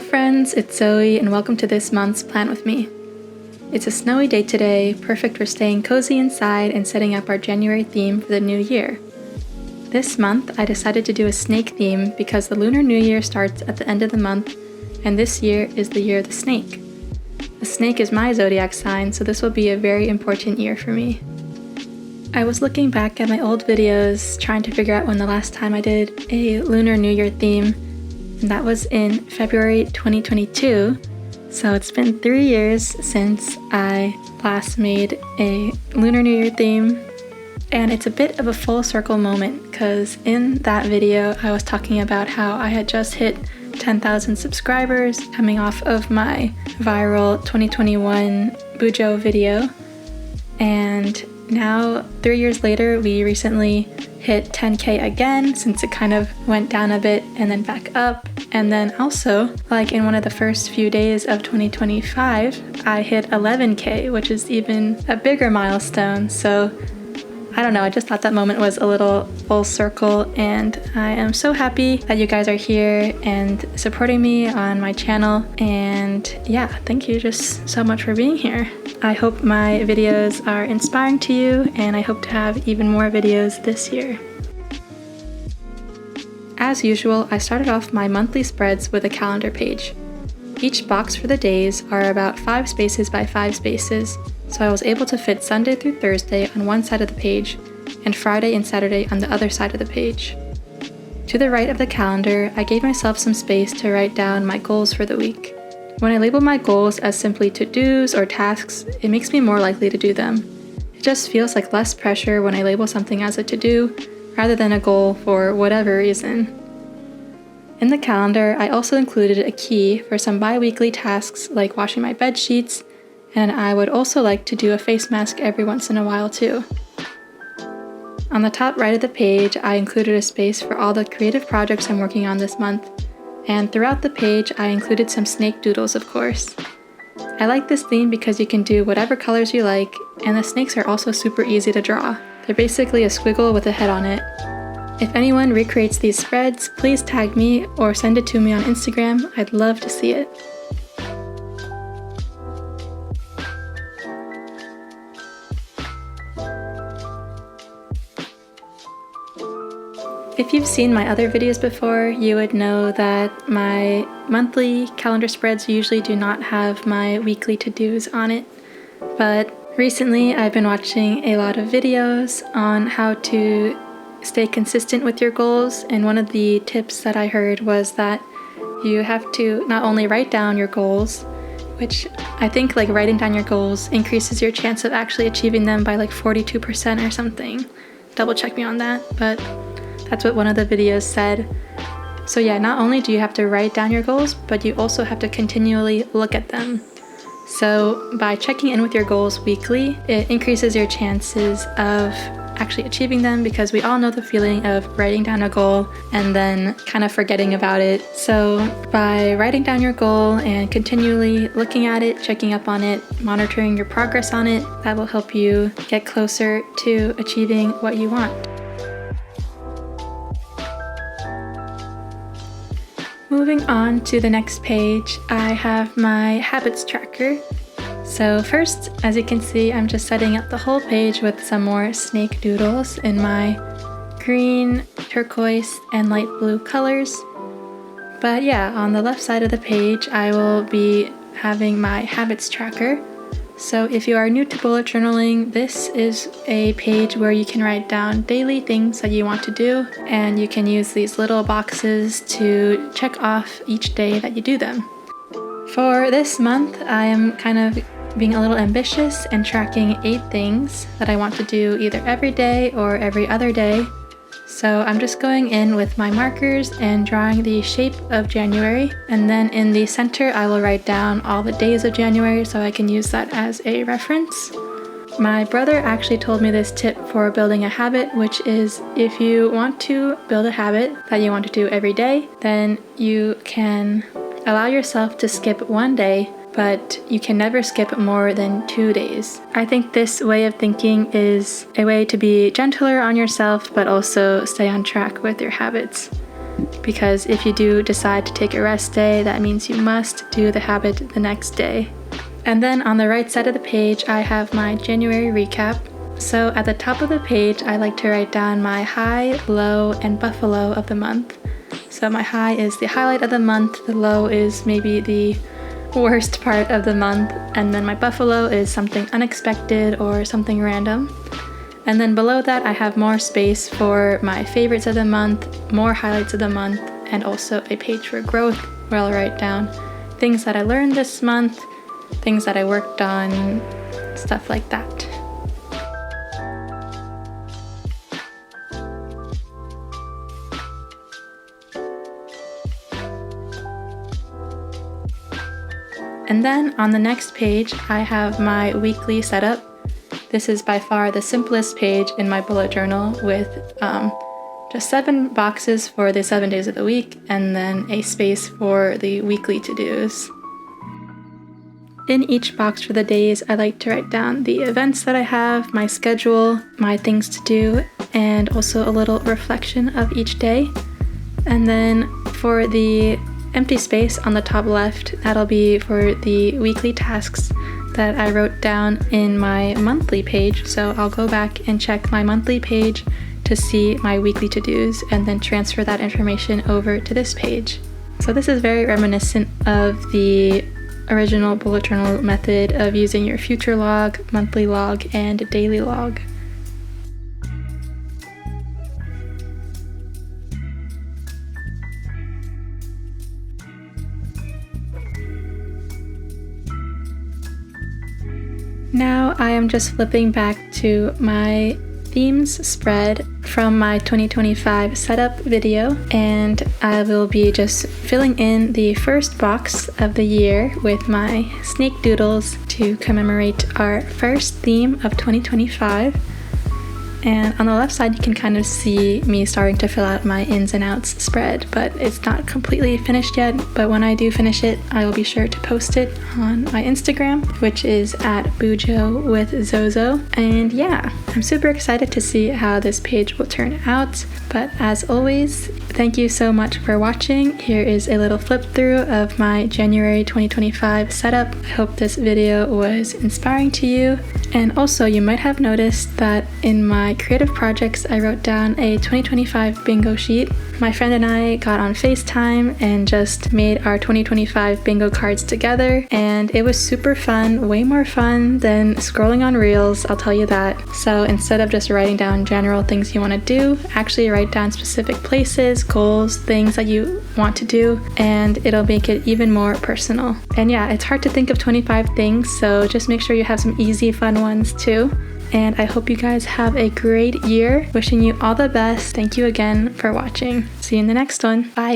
friends, it's Zoe and welcome to this month's Plan With Me. It's a snowy day today, perfect for staying cozy inside and setting up our January theme for the new year. This month, I decided to do a snake theme because the Lunar New Year starts at the end of the month, and this year is the year of the snake. The snake is my zodiac sign, so this will be a very important year for me. I was looking back at my old videos, trying to figure out when the last time I did a Lunar New Year theme, and that was in February 2022. So it's been 3 years since I last made a Lunar New Year theme, and it's a bit of a full circle moment because in that video I was talking about how I had just hit 10,000 subscribers coming off of my viral 2021 Bujo video, and now 3 years later we recently hit 10k again since it kind of went down a bit and then back up. And then also, like in one of the first few days of 2025, I hit 11k, which is even a bigger milestone. So I don't know, I just thought that moment was a little full circle, and I am so happy that you guys are here and supporting me on my channel. And yeah, thank you just so much for being here. I hope my videos are inspiring to you, and I hope to have even more videos this year. As usual, I started off my monthly spreads with a calendar page. Each box for the days are about 5 spaces by 5 spaces, so I was able to fit Sunday through Thursday on one side of the page and Friday and Saturday on the other side of the page. To the right of the calendar, I gave myself some space to write down my goals for the week. When I label my goals as simply to-dos or tasks, it makes me more likely to do them. It just feels like less pressure when I label something as a to-do rather than a goal for whatever reason. In the calendar, I also included a key for some bi-weekly tasks like washing my bed sheets, and I would also like to do a face mask every once in a while too. On the top right of the page, I included a space for all the creative projects I'm working on this month, and throughout the page, I included some snake doodles, of course. I like this theme because you can do whatever colors you like, and the snakes are also super easy to draw. They're basically a squiggle with a head on it. If anyone recreates these spreads, please tag me or send it to me on Instagram. I'd love to see it. If you've seen my other videos before, you would know that my monthly calendar spreads usually do not have my weekly to-dos on it. But recently I've been watching a lot of videos on how to stay consistent with your goals, and one of the tips that I heard was that you have to not only write down your goals, which I think like writing down your goals increases your chance of actually achieving them by like 42% or something. Double check me on that, but that's what one of the videos said. So yeah, not only do you have to write down your goals, but you also have to continually look at them. So by checking in with your goals weekly, it increases your chances of actually achieving them, because we all know the feeling of writing down a goal and then kind of forgetting about it. So by writing down your goal and continually looking at it, checking up on it, monitoring your progress on it, that will help you get closer to achieving what you want. Moving on to the next page, I have my habits tracker. So first, as you can see, I'm just setting up the whole page with some more snake doodles in my green, turquoise, and light blue colors. But yeah, on the left side of the page, I will be having my habits tracker. So if you are new to bullet journaling, this is a page where you can write down daily things that you want to do, and you can use these little boxes to check off each day that you do them. For this month, I am kind of being a little ambitious and tracking 8 things that I want to do either every day or every other day. So I'm just going in with my markers and drawing the shape of January, and then in the center I will write down all the days of January so I can use that as a reference. My brother actually told me this tip for building a habit, which is if you want to build a habit that you want to do every day, then you can allow yourself to skip one day, but you can never skip more than 2 days. I think this way of thinking is a way to be gentler on yourself, but also stay on track with your habits. because if you do decide to take a rest day, that means you must do the habit the next day. And then on the right side of the page, I have my January recap. So at the top of the page, I like to write down my high, low, and buffalo of the month. So my high is the highlight of the month, the low is maybe the worst part of the month, and then my buffalo is something unexpected or something random. And then below that, I have more space for my favorites of the month, more highlights of the month, and also a page for growth where I'll write down things that I learned this month, things that I worked on, stuff like that. And then on the next page, I have my weekly setup. This is by far the simplest page in my bullet journal with just 7 boxes for the 7 days of the week and then a space for the weekly to-dos. In each box for the days, I like to write down the events that I have, my schedule, my things to do, and also a little reflection of each day. And then for the empty space on the top left, that'll be for the weekly tasks that I wrote down in my monthly page. So I'll go back and check my monthly page to see my weekly to-dos and then transfer that information over to this page. So this is very reminiscent of the original bullet journal method of using your future log, monthly log, and daily log. Now I am just flipping back to my themes spread from my 2025 setup video, and I will be just filling in the first box of the year with my snake doodles to commemorate our first theme of 2025. And on the left side, you can kind of see me starting to fill out my ins and outs spread, but it's not completely finished yet. But when I do finish it, I will be sure to post it on my Instagram, which is at @bujo_with_zozo. And yeah, I'm super excited to see how this page will turn out. But as always, thank you so much for watching. Here is a little flip through of my January 2025 setup. I hope this video was inspiring to you. And also, you might have noticed that in my creative projects, I wrote down a 2025 bingo sheet. My friend and I got on FaceTime and just made our 2025 bingo cards together, and it was super fun, way more fun than scrolling on Reels, I'll tell you that. So instead of just writing down general things you want to do, actually write down specific places, goals, things that you want to do, and it'll make it even more personal. And yeah, it's hard to think of 25 things, so just make sure you have some easy, fun ones too. And I hope you guys have a great year. Wishing you all the best. Thank you again for watching. See you in the next one. Bye.